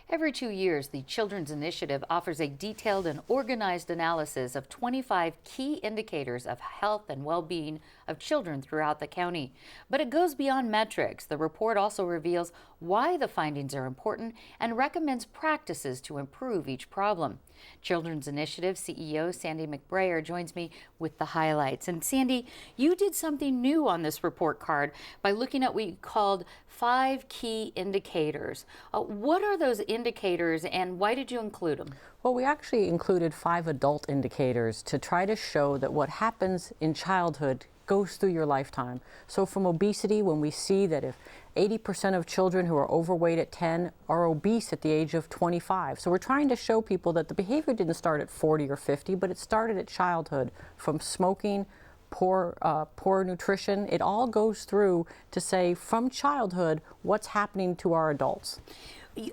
Every 2 years, the Children's Initiative offers a detailed and organized analysis of 25 key indicators of health and well-being of children throughout the county. But it goes beyond metrics. The report also reveals why the findings are important and recommends practices to improve each problem. Children's Initiative CEO Sandy McBrayer joins me with the highlights. And Sandy, you did something new on this report card by looking at what you called 5 key indicators. What are those indicators and why did you include them? Well, we actually included 5 adult indicators to try to show that what happens in childhood goes through your lifetime. So from obesity, when we see that if 80% of children who are overweight at 10 are obese at the age of 25. So we're trying to show people that the behavior didn't start at 40 or 50, but it started at childhood, from smoking, poor nutrition. It all goes through to say from childhood what's happening to our adults.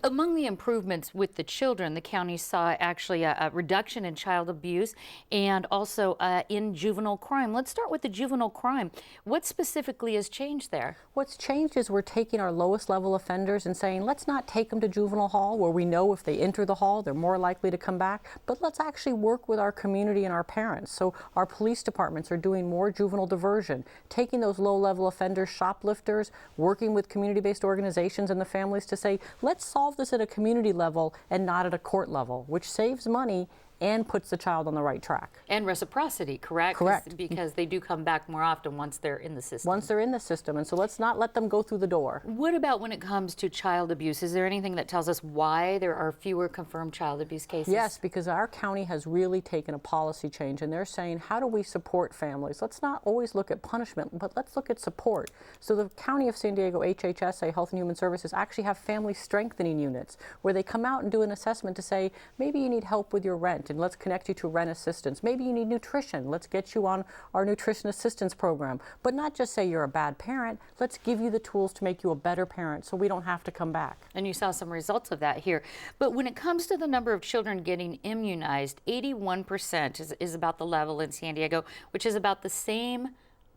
Among the improvements with the children, the county saw actually a reduction in child abuse and also in juvenile crime. Let's start with the juvenile crime. What specifically has changed there? What's changed is we're taking our lowest level offenders and saying, let's not take them to juvenile hall where we know if they enter the hall, they're more likely to come back, but let's actually work with our community and our parents. So our police departments are doing more juvenile diversion, taking those low-level offenders, shoplifters, working with community-based organizations and the families to say, let's solve this at a community level and not at a court level, which saves money and puts the child on the right track. And reciprocity, correct? Correct. Because they do come back more often once they're in the system. Once they're in the system, and so let's not let them go through the door. What about when it comes to child abuse? Is there anything that tells us why there are fewer confirmed child abuse cases? Yes, because our county has really taken a policy change, and they're saying, how do we support families? Let's not always look at punishment, but let's look at support. So the County of San Diego HHSA, Health and Human Services, actually have family strengthening units where they come out and do an assessment to say, maybe you need help with your rent, and let's connect you to rent assistance. Maybe you need nutrition. Let's get you on our nutrition assistance program. But not just say you're a bad parent. Let's give you the tools to make you a better parent so we don't have to come back. And you saw some results of that here. But when it comes to the number of children getting immunized, 81% is about the level in San Diego, which is about the same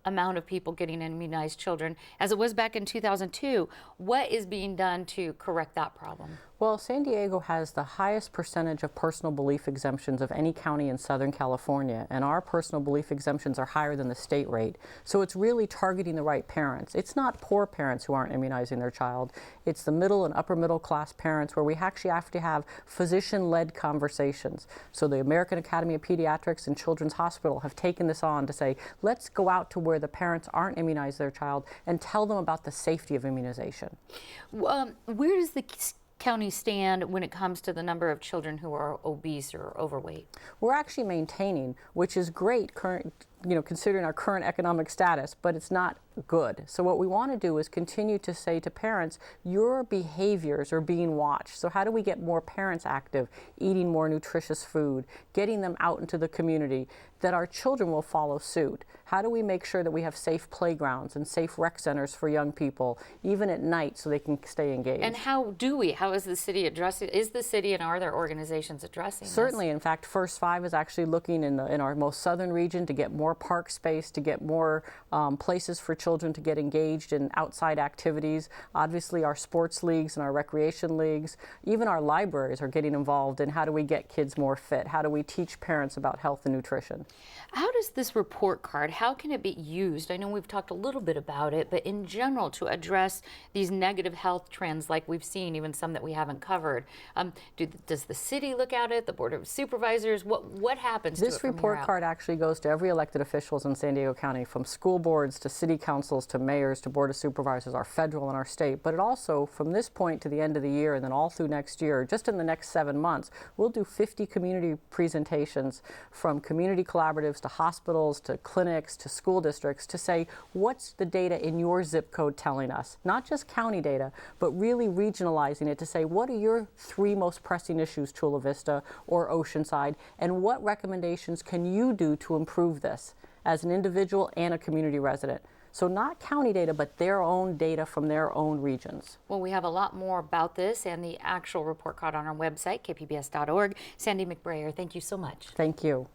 amount of people getting immunized children as it was back in 2002. What is being done to correct that problem? Well, San Diego has the highest percentage of personal belief exemptions of any county in Southern California, and our personal belief exemptions are higher than the state rate. So it's really targeting the right parents. It's not poor parents who aren't immunizing their child. It's the middle and upper middle class parents where we actually have to have physician-led conversations. So the American Academy of Pediatrics and Children's Hospital have taken this on to say, let's go out to where the parents aren't immunized their child and tell them about the safety of immunization. Where does the county stand when it comes to the number of children who are obese or overweight? We're actually maintaining, which is great, considering our current economic status, but it's not good. So what we want to do is continue to say to parents, your behaviors are being watched. So how do we get more parents active, eating more nutritious food, getting them out into the community, that our children will follow suit? How do we make sure that we have safe playgrounds and safe rec centers for young people, even at night, so they can stay engaged? And how is the city addressing, is the city and are there organizations addressing Certainly. this? In fact, First 5 is actually looking in our most southern region to get more park space, to get more places for children to get engaged in outside activities. Obviously, our sports leagues and our recreation leagues, even our libraries are getting involved in how do we get kids more fit? How do we teach parents about health and nutrition? How does this report card, how can it be used? I know we've talked a little bit about it, but in general to address these negative health trends like we've seen, even some that we haven't covered. Does the city look at it, the Board of Supervisors? What happens to it This from report here out? card actually goes to every elected officials in San Diego County, from school boards to city councils to mayors to Board of Supervisors, our federal and our state. But it also, from this point to the end of the year and then all through next year, just in the next 7 months, we'll do 50 community presentations from community collaboratives to hospitals to clinics to school districts to say, what's the data in your zip code telling us? Not just county data, but really regionalizing it to say, what are your 3 most pressing issues, Chula Vista or Oceanside, and what recommendations can you do to improve this as an individual and a community resident? So not county data, but their own data from their own regions. Well, we have a lot more about this and the actual report card on our website, kpbs.org. Sandy McBrayer, thank you so much. Thank you.